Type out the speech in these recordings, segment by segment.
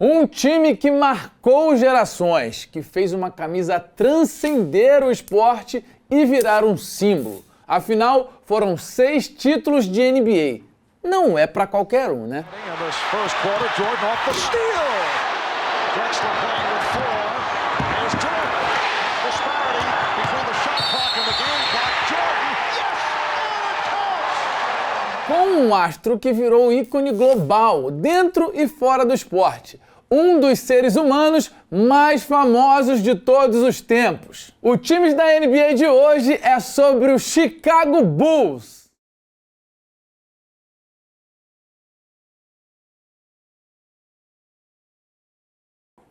Um time que marcou gerações, que fez uma camisa transcender o esporte e virar um símbolo. Afinal, foram 6 títulos de NBA. Não é pra qualquer um, né? Com um astro que virou ícone global, dentro e fora do esporte. Um dos seres humanos mais famosos de todos os tempos. O time da NBA de hoje é sobre o Chicago Bulls.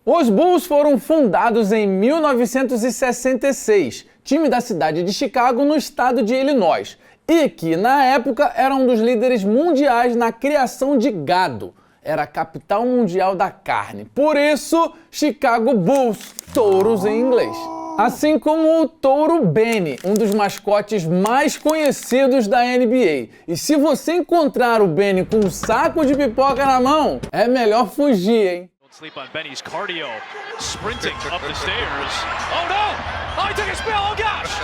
Os Bulls foram fundados em 1966, time da cidade de Chicago, no estado de Illinois, e que, na época, era um dos líderes mundiais na criação de gado. Era a capital mundial da carne. Por isso, Chicago Bulls, touros em inglês. Assim como o touro Benny, um dos mascotes mais conhecidos da NBA. E se você encontrar o Benny com um saco de pipoca na mão, é melhor fugir, hein? Sleep on Benny's cardio, sprinting up the stairs. Oh no! Oh, he took a spill! Oh gosh!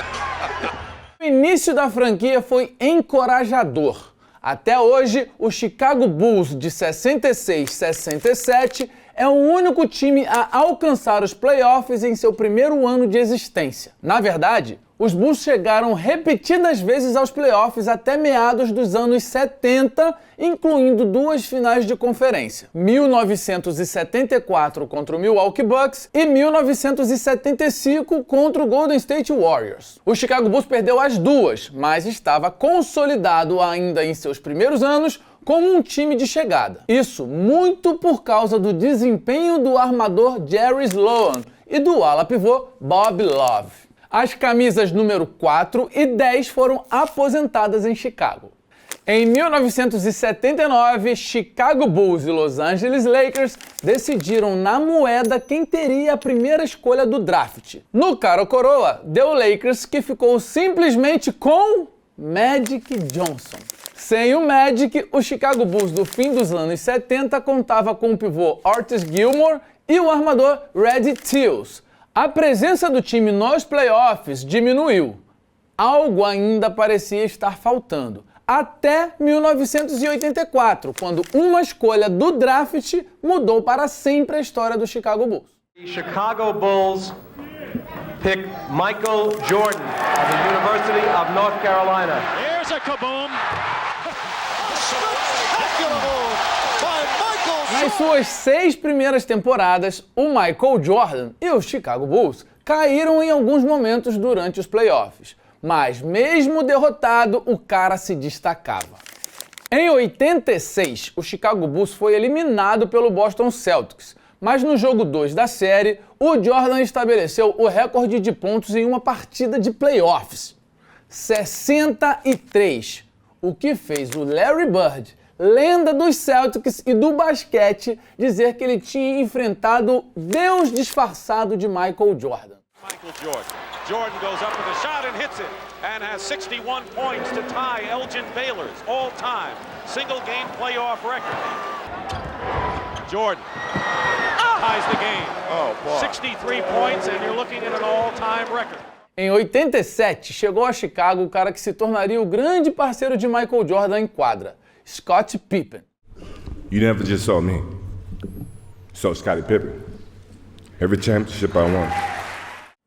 O início da franquia foi encorajador. Até hoje, o Chicago Bulls de 66-67 é o único time a alcançar os playoffs em seu primeiro ano de existência. Na verdade, os Bulls chegaram repetidas vezes aos playoffs até meados dos anos 70, incluindo 2 finais de conferência. 1974 contra o Milwaukee Bucks e 1975 contra o Golden State Warriors. O Chicago Bulls perdeu as duas, mas estava consolidado ainda em seus primeiros anos como um time de chegada. Isso muito por causa do desempenho do armador Jerry Sloan e do ala pivô Bob Love. As camisas número 4 e 10 foram aposentadas em Chicago. Em 1979, Chicago Bulls e Los Angeles Lakers decidiram na moeda quem teria a primeira escolha do draft. No cara ou coroa, deu Lakers, que ficou simplesmente com Magic Johnson. Sem o Magic, o Chicago Bulls do fim dos anos 70 contava com o pivô Otis Gilmore e o armador Reggie Tills. A presença do time nos playoffs diminuiu. Algo ainda parecia estar faltando. Até 1984, quando uma escolha do draft mudou para sempre a história do Chicago Bulls. Chicago Bulls pick Michael Jordan of the University of North Carolina. Here's a kaboom! Nas suas 6 primeiras temporadas, o Michael Jordan e o Chicago Bulls caíram em alguns momentos durante os playoffs. Mas mesmo derrotado, o cara se destacava. Em 86, o Chicago Bulls foi eliminado pelo Boston Celtics, mas no jogo 2 da série, o Jordan estabeleceu o recorde de pontos em uma partida de playoffs. 63, o que fez o Larry Bird, lenda dos Celtics e do basquete, dizer que ele tinha enfrentado Deus disfarçado de Michael Jordan. Michael Jordan. Jordan goes up with a shot and hits it and has 61 points to tie Elgin Baylor's all-time single-game playoff record. Jordan ties the game. 63 points and you're looking at an all-time record. Em 87, chegou a Chicago o cara que se tornaria o grande parceiro de Michael Jordan em quadra, Scottie Pippen. You never just saw me. You saw Scottie Pippen. Every championship I won.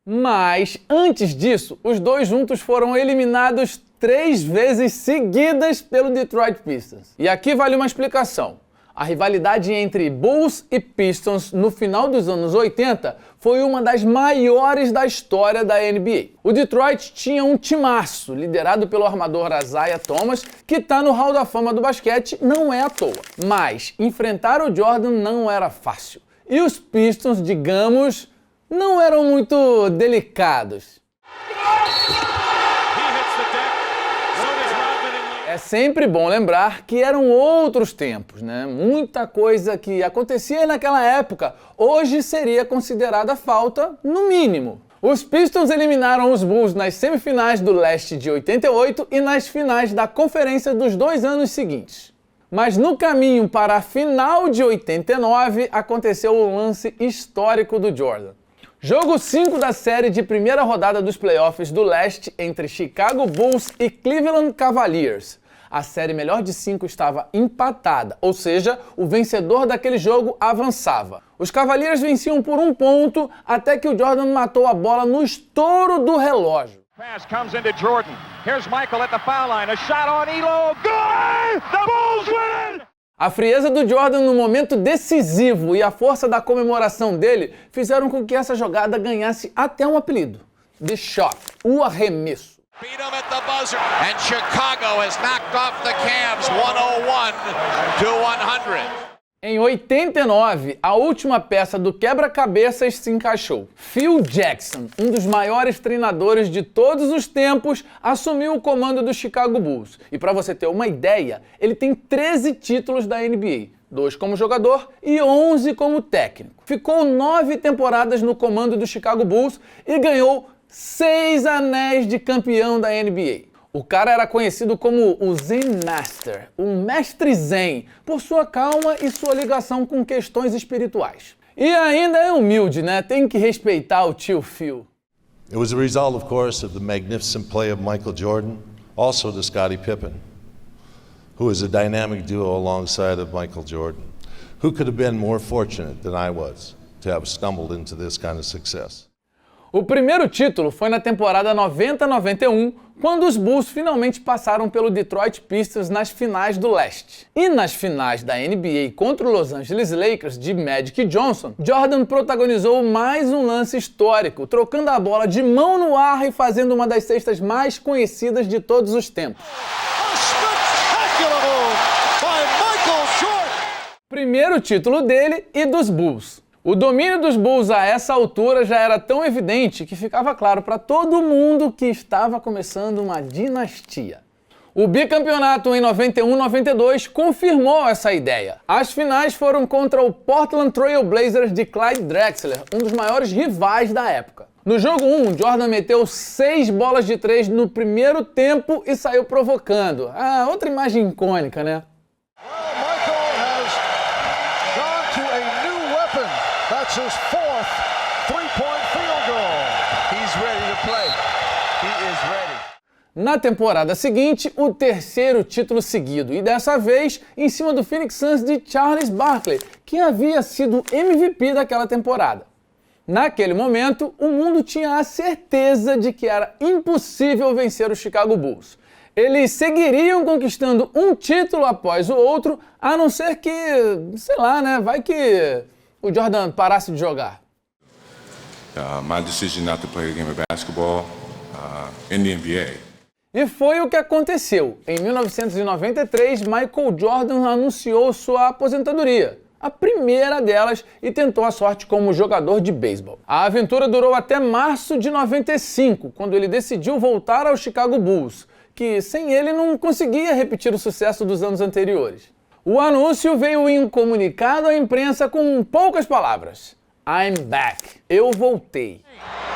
Mas, antes disso, os dois juntos foram eliminados 3 vezes seguidas pelo Detroit Pistons. E aqui vale uma explicação. A rivalidade entre Bulls e Pistons no final dos anos 80 foi uma das maiores da história da NBA. O Detroit tinha um timaço, liderado pelo armador Isaiah Thomas, que está no Hall da Fama do basquete, não é à toa. Mas enfrentar o Jordan não era fácil. E os Pistons, digamos, não eram muito delicados. É sempre bom lembrar que eram outros tempos, né? Muita coisa que acontecia naquela época hoje seria considerada falta, no mínimo. Os Pistons eliminaram os Bulls nas semifinais do leste de 88 e nas finais da conferência dos 2 anos seguintes. Mas no caminho para a final de 89, aconteceu um lance histórico do Jordan. Jogo 5 da série de primeira rodada dos playoffs do leste entre Chicago Bulls e Cleveland Cavaliers. A série melhor de 5 estava empatada, ou seja, o vencedor daquele jogo avançava. Os Cavaliers venciam por 1 ponto até que o Jordan matou a bola no estouro do relógio. Pass comes into Jordan. Here's Michael at the foul line. A shot on Elo. Good! The Bulls win! A frieza do Jordan no momento decisivo e a força da comemoração dele fizeram com que essa jogada ganhasse até um apelido: The Shot, o arremesso. Beat him at the buzzer, and Chicago has knocked off the Cavs 101-100. Em 89, a última peça do quebra-cabeças se encaixou. Phil Jackson, um dos maiores treinadores de todos os tempos, assumiu o comando do Chicago Bulls. E para você ter uma ideia, ele tem 13 títulos da NBA, 2 como jogador e 11 como técnico. Ficou 9 temporadas no comando do Chicago Bulls e ganhou 6 anéis de campeão da NBA. O cara era conhecido como o Zen Master, um mestre zen, por sua calma e sua ligação com questões espirituais. E ainda é humilde, né? Tem que respeitar o tio Phil. It was a result, of course, of the magnificent play of Michael Jordan, also to Scottie Pippen, who is a dynamic duo alongside of Michael Jordan. Who could have been more fortunate than I was to have stumbled into this kind of success? O primeiro título foi na temporada 90-91, quando os Bulls finalmente passaram pelo Detroit Pistons nas finais do leste. E nas finais da NBA contra o Los Angeles Lakers de Magic Johnson, Jordan protagonizou mais um lance histórico, trocando a bola de mão no ar e fazendo uma das cestas mais conhecidas de todos os tempos. Primeiro título dele e dos Bulls. O domínio dos Bulls a essa altura já era tão evidente que ficava claro para todo mundo que estava começando uma dinastia. O bicampeonato em 91-92 confirmou essa ideia. As finais foram contra o Portland Trail Blazers de Clyde Drexler, um dos maiores rivais da época. No jogo 1, Jordan meteu 6 bolas de 3 no primeiro tempo e saiu provocando. Outra imagem icônica, né? That's his 4th three-point field goal. He's ready to play. He is ready. Na temporada seguinte, o terceiro título seguido, e dessa vez em cima do Phoenix Suns de Charles Barkley, que havia sido MVP daquela temporada. Naquele momento, o mundo tinha a certeza de que era impossível vencer o Chicago Bulls. Eles seguiriam conquistando um título após o outro, a não ser que, sei lá, né, vai que o Jordan parasse de jogar. My decision not to play a game of basketball in the NBA. E foi o que aconteceu. Em 1993, Michael Jordan anunciou sua aposentadoria, a primeira delas, e tentou a sorte como jogador de beisebol. A aventura durou até março de 95, quando ele decidiu voltar ao Chicago Bulls, que sem ele não conseguia repetir o sucesso dos anos anteriores. O anúncio veio em um comunicado à imprensa com poucas palavras. I'm back. Eu voltei.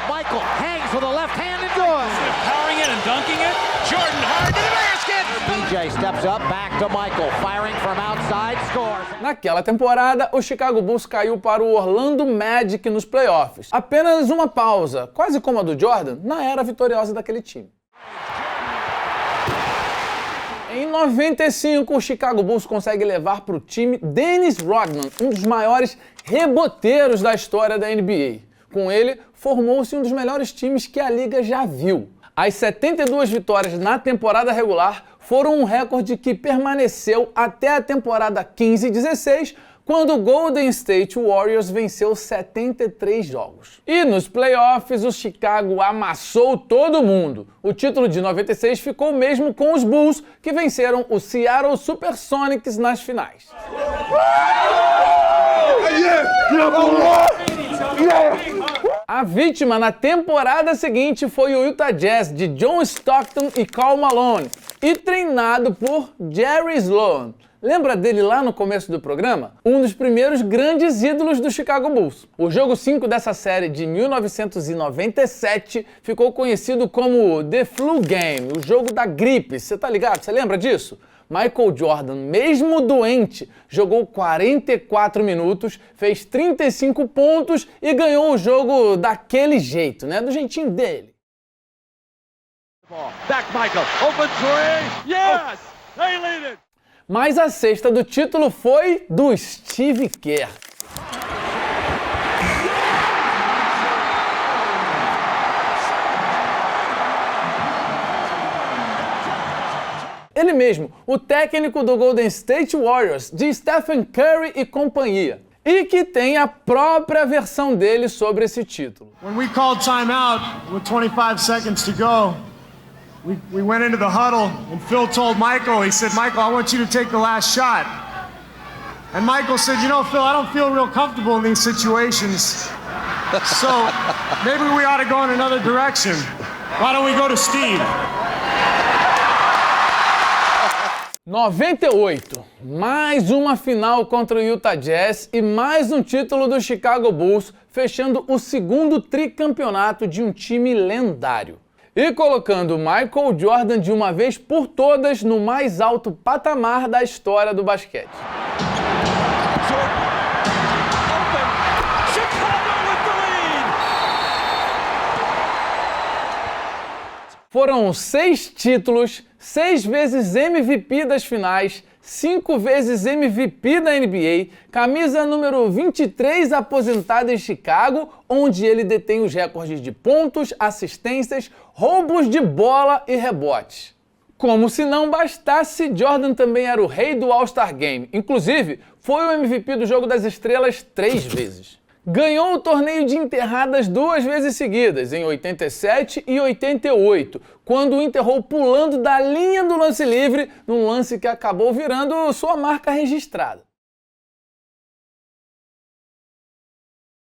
Michael hangs with a left hand and good. Powering it and dunking it. Jordan hard to the basket. DJ steps up, back to Michael, firing from outside, scores. Naquela temporada, o Chicago Bulls caiu para o Orlando Magic nos playoffs. Apenas uma pausa, quase como a do Jordan, na era vitoriosa daquele time. Em 95, o Chicago Bulls consegue levar para o time Dennis Rodman, um dos maiores reboteiros da história da NBA. Com ele, formou-se um dos melhores times que a liga já viu. As 72 vitórias na temporada regular foram um recorde que permaneceu até a temporada 15-16, quando o Golden State Warriors venceu 73 jogos. E nos playoffs, o Chicago amassou todo mundo. O título de 96 ficou mesmo com os Bulls, que venceram o Seattle Supersonics nas finais. A vítima na temporada seguinte foi o Utah Jazz de John Stockton e Karl Malone, e treinado por Jerry Sloan. Lembra dele lá no começo do programa? Um dos primeiros grandes ídolos do Chicago Bulls. O jogo 5 dessa série de 1997 ficou conhecido como The Flu Game, o jogo da gripe. Você tá ligado? Você lembra disso? Michael Jordan, mesmo doente, jogou 44 minutos, fez 35 pontos e ganhou o jogo daquele jeito, né? Do jeitinho dele. Back Michael, open three, yes! They lead it! Mas a cesta do título foi do Steve Kerr. Ele mesmo, o técnico do Golden State Warriors, de Stephen Curry e companhia, e que tem a própria versão dele sobre esse título. When we called timeout with 25 seconds to go, we went into the huddle and Phil told Michael, he said, Michael, I want you to take the last shot. And Michael said, you know, Phil, I don't feel real comfortable in these situations. So maybe we ought to go in another direction. Why don't we go to Steve? 98, mais uma final contra o Utah Jazz e mais um título do Chicago Bulls, fechando o segundo tricampeonato de um time lendário. E colocando Michael Jordan de uma vez por todas no mais alto patamar da história do basquete. Foram 6 títulos, 6 vezes MVP das finais, 5 vezes MVP da NBA, camisa número 23 aposentada em Chicago, onde ele detém os recordes de pontos, assistências, roubos de bola e rebotes. Como se não bastasse, Jordan também era o rei do All-Star Game. Inclusive, foi o MVP do Jogo das Estrelas 3 vezes. Ganhou o torneio de enterradas 2 vezes seguidas, em 87 e 88, quando o enterrou pulando da linha do lance livre, num lance que acabou virando sua marca registrada.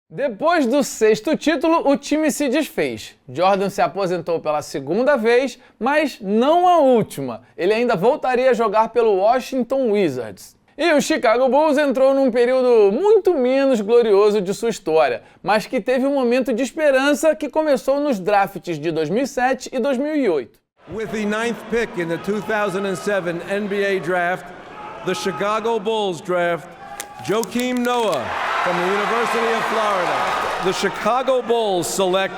Depois do 6º título, o time se desfez. Jordan se aposentou pela 2ª vez, mas não a última. Ele ainda voltaria a jogar pelo Washington Wizards. E o Chicago Bulls entrou num período muito menos glorioso de sua história, mas que teve um momento de esperança que começou nos drafts de 2007 e 2008. With the 9th pick in the 2007 NBA draft, the Chicago Bulls draft Joakim Noah from the University of Florida. The Chicago Bulls select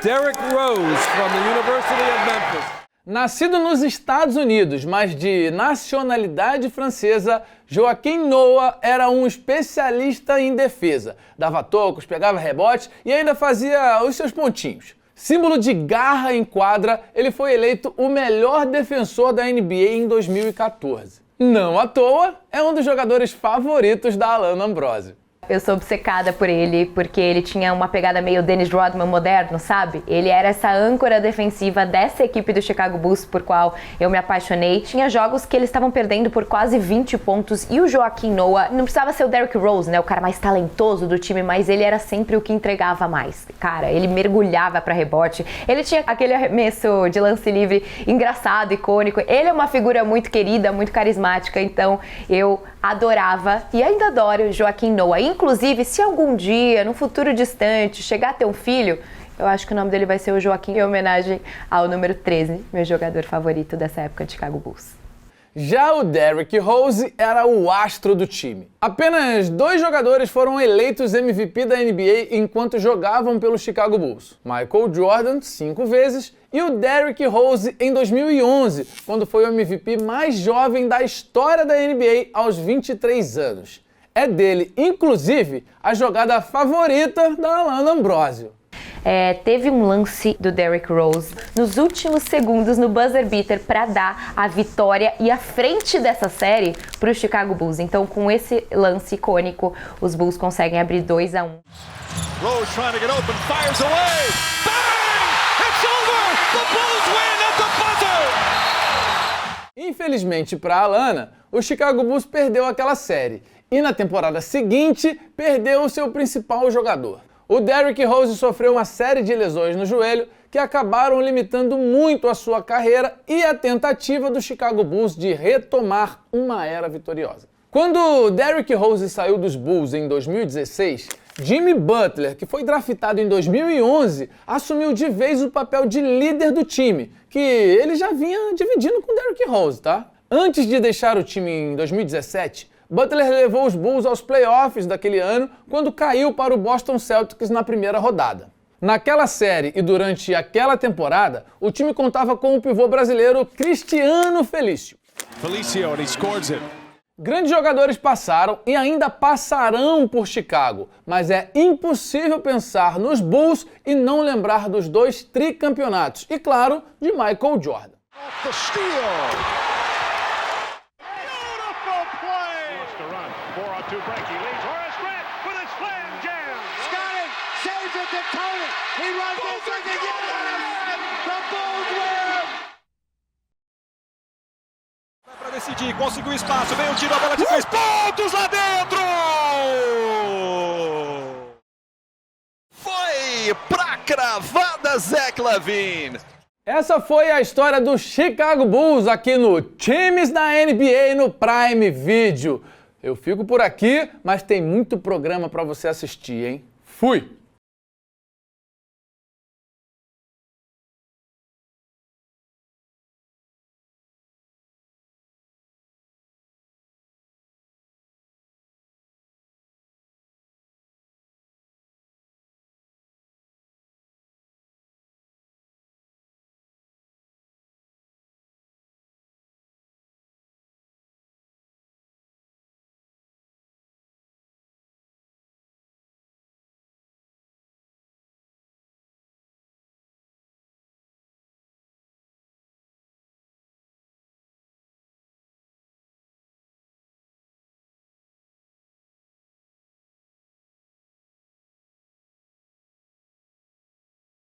Derrick Rose from the University of Memphis. Nascido nos Estados Unidos, mas de nacionalidade francesa, Joakim Noah era um especialista em defesa. Dava tocos, pegava rebotes e ainda fazia os seus pontinhos. Símbolo de garra em quadra, ele foi eleito o melhor defensor da NBA em 2014. Não à toa, é um dos jogadores favoritos da Alana Ambrosio. Eu sou obcecada por ele, porque ele tinha uma pegada meio Dennis Rodman moderno, sabe? Ele era essa âncora defensiva dessa equipe do Chicago Bulls, por qual eu me apaixonei. Tinha jogos que eles estavam perdendo por quase 20 pontos e o Joakim Noah não precisava ser o Derrick Rose, né? O cara mais talentoso do time, mas ele era sempre o que entregava mais. Cara, ele mergulhava pra rebote, ele tinha aquele arremesso de lance livre engraçado, icônico. Ele é uma figura muito querida, muito carismática, então eu adorava e ainda adoro o Joakim Noah. Inclusive, se algum dia, no futuro distante, chegar a ter um filho, eu acho que o nome dele vai ser o Joakim, em homenagem ao número 13, meu jogador favorito dessa época de Chicago Bulls. Já o Derrick Rose era o astro do time. Apenas 2 jogadores foram eleitos MVP da NBA enquanto jogavam pelo Chicago Bulls. Michael Jordan, 5 vezes, e o Derrick Rose em 2011, quando foi o MVP mais jovem da história da NBA aos 23 anos. É dele, inclusive, a jogada favorita da Alana Ambrosio. Teve um lance do Derrick Rose nos últimos segundos no buzzer beater para dar a vitória e a frente dessa série para o Chicago Bulls. Então, com esse lance icônico, os Bulls conseguem abrir 2-1. Rose trying to get open, fires away. Bang! It's over! The Bulls win at the buzzer! Infelizmente para a Alana, o Chicago Bulls perdeu aquela série. E na temporada seguinte, perdeu o seu principal jogador. O Derrick Rose sofreu uma série de lesões no joelho que acabaram limitando muito a sua carreira e a tentativa do Chicago Bulls de retomar uma era vitoriosa. Quando Derrick Rose saiu dos Bulls em 2016, Jimmy Butler, que foi draftado em 2011, assumiu de vez o papel de líder do time, que ele já vinha dividindo com Derrick Rose, tá? Antes de deixar o time em 2017, Butler levou os Bulls aos playoffs daquele ano, quando caiu para o Boston Celtics na primeira rodada. Naquela série e durante aquela temporada, o time contava com o pivô brasileiro Cristiano Felício. Felicio, and he scores it. Grandes jogadores passaram e ainda passarão por Chicago, mas é impossível pensar nos Bulls e não lembrar dos 2 tricampeonatos e, claro, de Michael Jordan. Off the steal. Beautiful play. Wants to run. 4-on-2 break. He leads Horace Grant with a slam jam. Scotty saves it to Tony. He runs this again. The Bulls win. Vai para decidir, conseguiu espaço, veio o tiro, a bola de 3 pontos lá dentro! Foi pra cravada, Zach LaVine. Essa foi a história do Chicago Bulls aqui no Times da NBA no Prime Video. Eu fico por aqui, mas tem muito programa para você assistir, hein? Fui!